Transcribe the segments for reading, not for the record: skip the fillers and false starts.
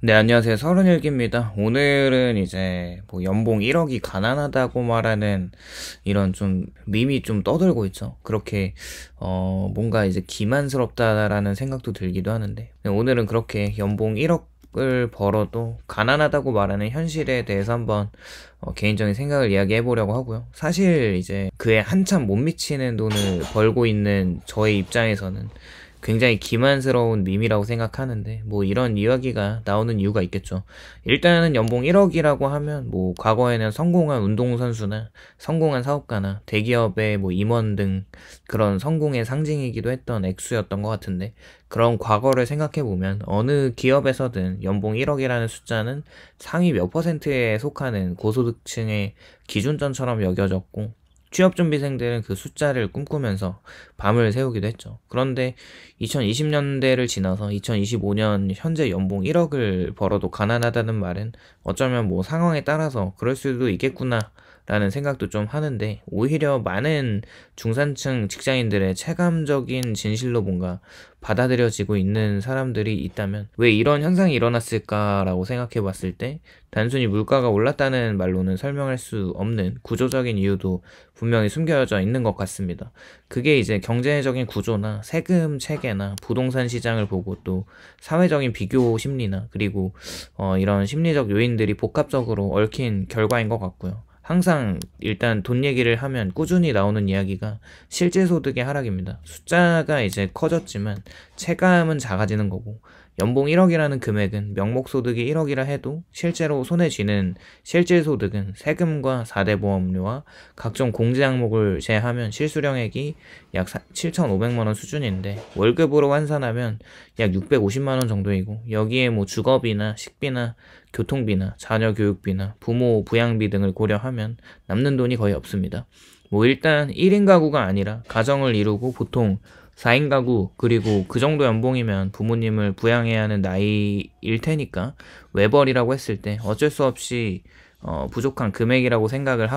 네, 안녕하세요. 31기입니다. 오늘은 이제 뭐 연봉 1억이 가난하다고 말하는 이런 좀 밈이 좀 떠들고 있죠. 그렇게 뭔가 이제 기만스럽다라는 생각도 들기도 하는데, 네, 오늘은 그렇게 연봉 1억을 벌어도 가난하다고 말하는 현실에 대해서 한번 개인적인 생각을 이야기해 보려고 하고요. 사실 이제 그에 한참 못 미치는 돈을 벌고 있는 저의 입장에서는 굉장히 기만스러운 밈이라고 생각하는데, 뭐 이런 이야기가 나오는 이유가 있겠죠. 일단은 연봉 1억이라고 하면 뭐 과거에는 성공한 운동선수나 성공한 사업가나 대기업의 뭐 임원 등 그런 성공의 상징이기도 했던 액수였던 것 같은데, 그런 과거를 생각해 보면 어느 기업에서든 연봉 1억이라는 숫자는 상위 몇 퍼센트에 속하는 고소득층의 기준점처럼 여겨졌고, 취업준비생들은 그 숫자를 꿈꾸면서 밤을 새우기도 했죠. 그런데 2020년대를 지나서 2025년 현재 연봉 1억을 벌어도 가난하다는 말은 어쩌면 뭐 상황에 따라서 그럴 수도 있겠구나 라는 생각도 좀 하는데, 오히려 많은 중산층 직장인들의 체감적인 진실로 뭔가 받아들여지고 있는 사람들이 있다면 왜 이런 현상이 일어났을까라고 생각해 봤을 때, 단순히 물가가 올랐다는 말로는 설명할 수 없는 구조적인 이유도 분명히 숨겨져 있는 것 같습니다. 그게 이제 경제적인 구조나 세금 체계나 부동산 시장을 보고, 또 사회적인 비교 심리나 그리고 이런 심리적 요인들이 복합적으로 얽힌 결과인 것 같고요. 항상 일단 돈 얘기를 하면 꾸준히 나오는 이야기가 실제 소득의 하락입니다. 숫자가 이제 커졌지만 체감은 작아지는 거고, 연봉 1억이라는 금액은 명목 소득이 1억이라 해도 실제로 손에 쥐는 실질 소득은 세금과 4대 보험료와 각종 공제 항목을 제하면 실수령액이 약 7,500만 원 수준인데, 월급으로 환산하면 약 650만 원 정도이고, 여기에 뭐 주거비나 식비나 교통비나 자녀 교육비나 부모 부양비 등을 고려하면 남는 돈이 거의 없습니다. 뭐 일단 1인 가구가 아니라 가정을 이루고 보통 4인 가구, 그리고 그 정도 연봉이면 부모님을 부양해야 하는 나이일 테니까 외벌이라고 했을 때 어쩔 수 없이 부족한 금액이라고 생각을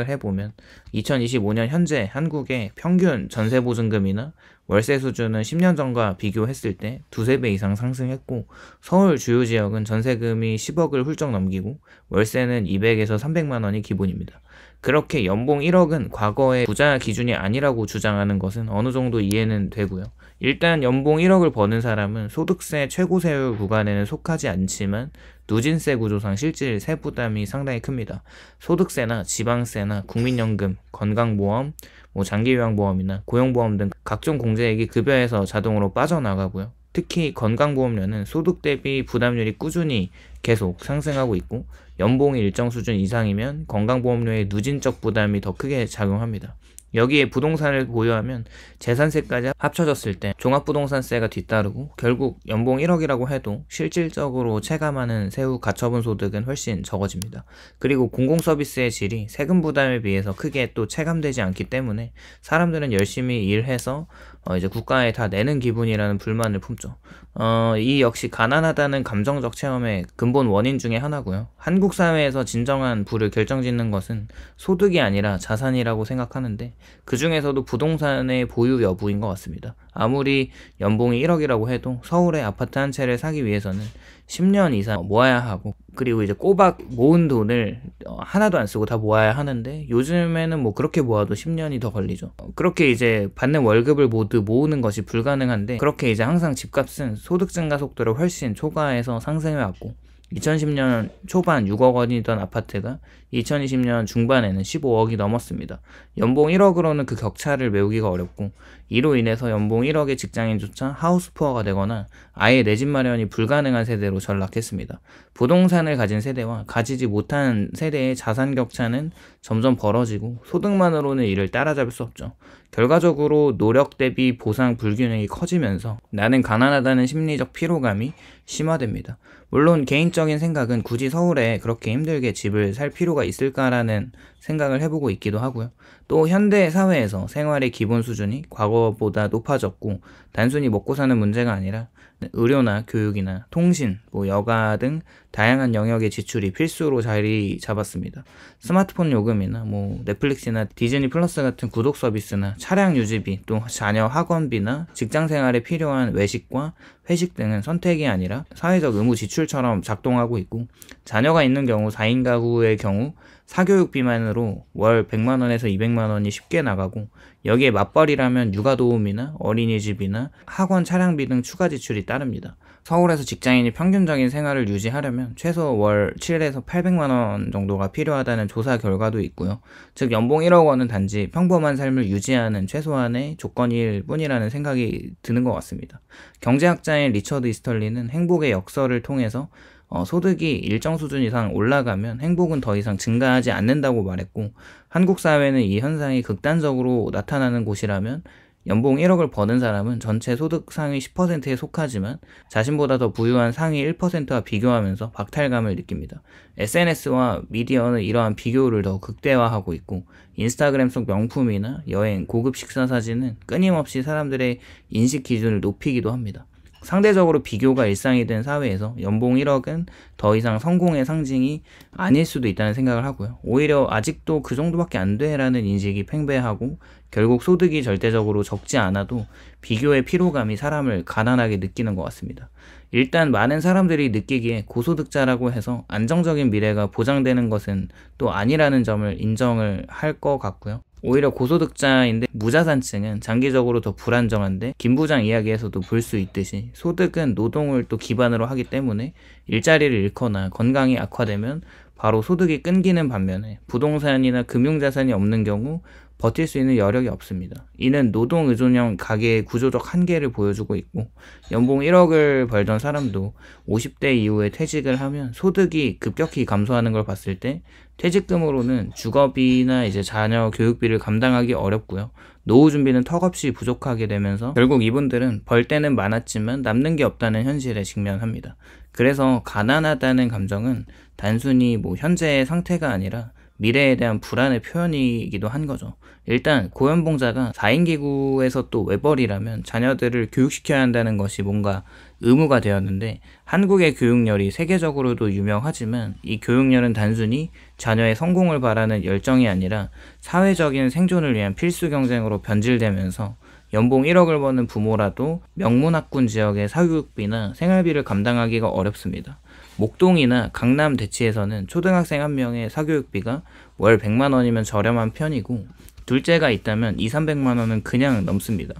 해보면, 2025년 현재 한국의 평균 전세보증금이나 월세 수준은 10년 전과 비교했을 때 두세 배 이상 상승했고, 서울 주요 지역은 전세금이 10억을 훌쩍 넘기고 월세는 200에서 300만 원이 기본입니다. 그렇게 연봉 1억은 과거의 부자 기준이 아니라고 주장하는 것은 어느 정도 이해는 되고요. 일단 연봉 1억을 버는 사람은 소득세 최고세율 구간에는 속하지 않지만 누진세 구조상 실질 세부담이 상당히 큽니다. 소득세나 지방세나 국민연금, 건강보험, 뭐 장기요양보험이나 고용보험 등 각종 공제액이 급여에서 자동으로 빠져나가고요. 특히 건강보험료는 소득 대비 부담률이 꾸준히 계속 상승하고 있고, 연봉이 일정 수준 이상이면 건강보험료의 누진적 부담이 더 크게 작용합니다. 여기에 부동산을 보유하면 재산세까지 합쳐졌을 때 종합부동산세가 뒤따르고, 결국 연봉 1억이라고 해도 실질적으로 체감하는 세후 가처분 소득은 훨씬 적어집니다. 그리고 공공서비스의 질이 세금 부담에 비해서 크게 또 체감되지 않기 때문에 사람들은 열심히 일해서 이제 국가에 다 내는 기분이라는 불만을 품죠. 이 역시 가난하다는 감정적 체험의 근본 원인 중에 하나고요. 한국 사회에서 진정한 부를 결정짓는 것은 소득이 아니라 자산이라고 생각하는데, 그 중에서도 부동산의 보유 여부인 것 같습니다. 아무리 연봉이 1억이라고 해도 서울의 아파트 한 채를 사기 위해서는 10년 이상 모아야 하고, 그리고 이제 꼬박 모은 돈을 하나도 안 쓰고 다 모아야 하는데, 요즘에는 뭐 그렇게 모아도 10년이 더 걸리죠. 그렇게 이제 받는 월급을 모두 모으는 것이 불가능한데, 그렇게 이제 항상 집값은 소득 증가 속도를 훨씬 초과해서 상승해왔고, 2010년 초반 6억 원이던 아파트가 2020년 중반에는 15억이 넘었습니다. 연봉 1억으로는 그 격차를 메우기가 어렵고, 이로 인해서 연봉 1억의 직장인조차 하우스푸어가 되거나 아예 내 집 마련이 불가능한 세대로 전락했습니다. 부동산을 가진 세대와 가지지 못한 세대의 자산 격차는 점점 벌어지고, 소득만으로는 이를 따라잡을 수 없죠. 결과적으로 노력 대비 보상 불균형이 커지면서 나는 가난하다는 심리적 피로감이 심화됩니다. 물론 개인적인 생각은 굳이 서울에 그렇게 힘들게 집을 살 필요가 있을까라는 생각을 해보고 있기도 하고요. 또 현대 사회에서 생활의 기본 수준이 과거보다 높아졌고 단순히 먹고 사는 문제가 아니라 의료나 교육이나 통신, 여가 등 다양한 영역의 지출이 필수로 자리 잡았습니다. 스마트폰 요금이나 넷플릭스나 디즈니 플러스 같은 구독 서비스나 차량 유지비, 또 자녀 학원비나 직장 생활에 필요한 외식과 회식 등은 선택이 아니라 사회적 의무 지출처럼 작동하고 있고, 자녀가 있는 경우 4인 가구의 경우 사교육비만으로 월 100만원에서 200만원이 쉽게 나가고, 여기에 맞벌이라면 육아도우미나 어린이집이나 학원 차량비 등 추가 지출이 따릅니다. 서울에서 직장인이 평균적인 생활을 유지하려면 최소 월 7에서 800만원 정도가 필요하다는 조사 결과도 있고요. 즉 연봉 1억 원은 단지 평범한 삶을 유지하는 최소한의 조건일 뿐이라는 생각이 드는 것 같습니다. 경제학자인 리처드 이스털리는 행복의 역설을 통해서 소득이 일정 수준 이상 올라가면 행복은 더 이상 증가하지 않는다고 말했고, 한국 사회는 이 현상이 극단적으로 나타나는 곳이라면 연봉 1억을 버는 사람은 전체 소득 상위 10%에 속하지만 자신보다 더 부유한 상위 1%와 비교하면서 박탈감을 느낍니다. SNS와 미디어는 이러한 비교를 더 극대화하고 있고, 인스타그램 속 명품이나 여행, 고급 식사 사진은 끊임없이 사람들의 인식 기준을 높이기도 합니다. 상대적으로 비교가 일상이 된 사회에서 연봉 1억은 더 이상 성공의 상징이 아닐 수도 있다는 생각을 하고요. 오히려 아직도 그 정도밖에 안 돼라는 인식이 팽배하고, 결국 소득이 절대적으로 적지 않아도 비교의 피로감이 사람을 가난하게 느끼는 것 같습니다. 일단 많은 사람들이 느끼기에 고소득자라고 해서 안정적인 미래가 보장되는 것은 또 아니라는 점을 인정을 할 것 같고요. 오히려 고소득자인데 무자산층은 장기적으로 더 불안정한데, 김 부장 이야기에서도 볼 수 있듯이 소득은 노동을 또 기반으로 하기 때문에 일자리를 잃거나 건강이 악화되면 바로 소득이 끊기는 반면에 부동산이나 금융자산이 없는 경우 버틸 수 있는 여력이 없습니다. 이는 노동 의존형 가계의 구조적 한계를 보여주고 있고, 연봉 1억을 벌던 사람도 50대 이후에 퇴직을 하면 소득이 급격히 감소하는 걸 봤을 때 퇴직금으로는 주거비나 자녀 교육비를 감당하기 어렵고요. 노후 준비는 턱없이 부족하게 되면서 결국 이분들은 벌 때는 많았지만 남는 게 없다는 현실에 직면합니다. 그래서 가난하다는 감정은 단순히 현재의 상태가 아니라 미래에 대한 불안의 표현이기도 한 거죠. 일단 고연봉자가 4인 기구에서 또 외벌이라면 자녀들을 교육시켜야 한다는 것이 뭔가 의무가 되었는데, 한국의 교육열이 세계적으로도 유명하지만 이 교육열은 단순히 자녀의 성공을 바라는 열정이 아니라 사회적인 생존을 위한 필수 경쟁으로 변질되면서 연봉 1억을 버는 부모라도 명문학군 지역의 사교육비나 생활비를 감당하기가 어렵습니다. 목동이나 강남 대치에서는 초등학생 한 명의 사교육비가 월 100만 원이면 저렴한 편이고, 둘째가 있다면 200~300만 원은 그냥 넘습니다.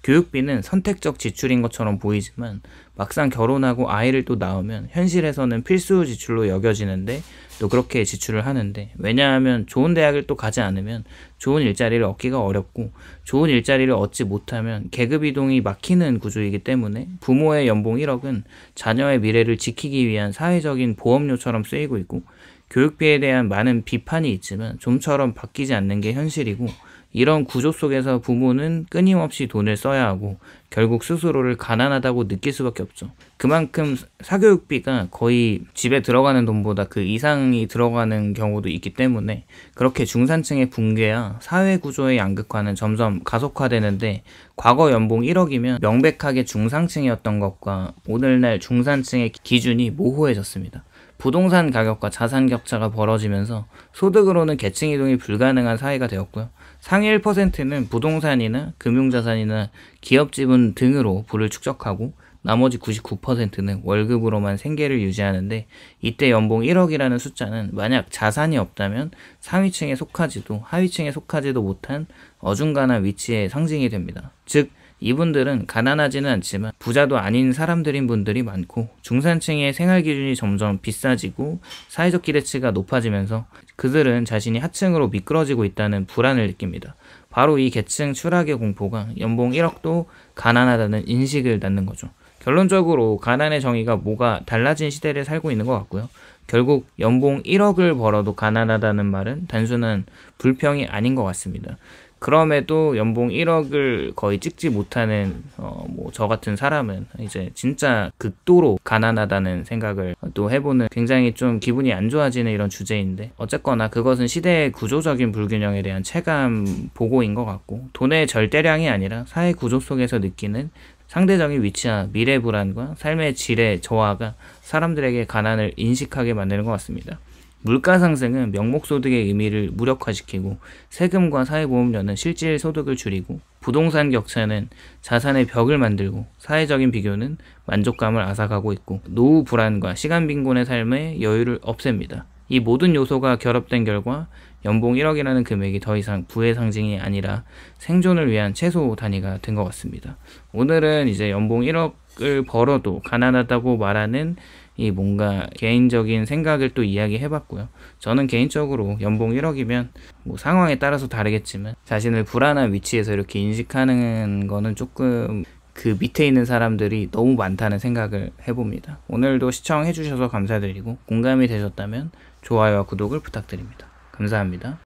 교육비는 선택적 지출인 것처럼 보이지만 막상 결혼하고 아이를 또 낳으면 현실에서는 필수 지출로 여겨지는데 또 그렇게 지출을 하는데, 왜냐하면 좋은 대학을 또 가지 않으면 좋은 일자리를 얻기가 어렵고, 좋은 일자리를 얻지 못하면 계급 이동이 막히는 구조이기 때문에 부모의 연봉 1억은 자녀의 미래를 지키기 위한 사회적인 보험료처럼 쓰이고 있고, 교육비에 대한 많은 비판이 있지만 좀처럼 바뀌지 않는 게 현실이고, 이런 구조 속에서 부모는 끊임없이 돈을 써야 하고 결국 스스로를 가난하다고 느낄 수밖에 없죠. 그만큼 사교육비가 거의 집에 들어가는 돈보다 그 이상이 들어가는 경우도 있기 때문에 그렇게 중산층의 붕괴와 사회 구조의 양극화는 점점 가속화되는데, 과거 연봉 1억이면 명백하게 중상층이었던 것과 오늘날 중산층의 기준이 모호해졌습니다. 부동산 가격과 자산 격차가 벌어지면서 소득으로는 계층 이동이 불가능한 사회가 되었고요. 상위 1%는 부동산이나 금융자산이나 기업지분 등으로 부를 축적하고 나머지 99%는 월급으로만 생계를 유지하는데, 이때 연봉 1억이라는 숫자는 만약 자산이 없다면 상위층에 속하지도 하위층에 속하지도 못한 어중간한 위치의 상징이 됩니다. 즉 이분들은 가난하지는 않지만 부자도 아닌 사람들인 분들이 많고, 중산층의 생활 기준이 점점 비싸지고 사회적 기대치가 높아지면서 그들은 자신이 하층으로 미끄러지고 있다는 불안을 느낍니다. 바로 이 계층 추락의 공포가 연봉 1억도 가난하다는 인식을 낳는 거죠. 결론적으로 가난의 정의가 뭐가 달라진 시대를 살고 있는 것 같고요. 결국 연봉 1억을 벌어도 가난하다는 말은 단순한 불평이 아닌 것 같습니다. 그럼에도 연봉 1억을 거의 찍지 못하는 뭐 저 같은 사람은 이제 진짜 극도로 가난하다는 생각을 또 해보는, 굉장히 좀 기분이 안 좋아지는 이런 주제인데, 어쨌거나 그것은 시대의 구조적인 불균형에 대한 체감 보고인 것 같고, 돈의 절대량이 아니라 사회 구조 속에서 느끼는 상대적인 위치와 미래 불안과 삶의 질의 저하가 사람들에게 가난을 인식하게 만드는 것 같습니다. 물가 상승은 명목소득의 의미를 무력화시키고, 세금과 사회보험료는 실질 소득을 줄이고, 부동산 격차는 자산의 벽을 만들고, 사회적인 비교는 만족감을 앗아가고 있고, 노후 불안과 시간 빈곤의 삶의 여유를 없앱니다. 이 모든 요소가 결합된 결과 연봉 1억이라는 금액이 더 이상 부의 상징이 아니라 생존을 위한 최소 단위가 된 것 같습니다. 오늘은 이제 연봉 1억을 벌어도 가난하다고 말하는 이 뭔가 개인적인 생각을 또 이야기해봤고요. 저는 개인적으로 연봉 1억이면 뭐 상황에 따라서 다르겠지만 자신을 불안한 위치에서 이렇게 인식하는 거는 조금 그 밑에 있는 사람들이 너무 많다는 생각을 해봅니다. 오늘도 시청해주셔서 감사드리고, 공감이 되셨다면 좋아요와 구독을 부탁드립니다. 감사합니다.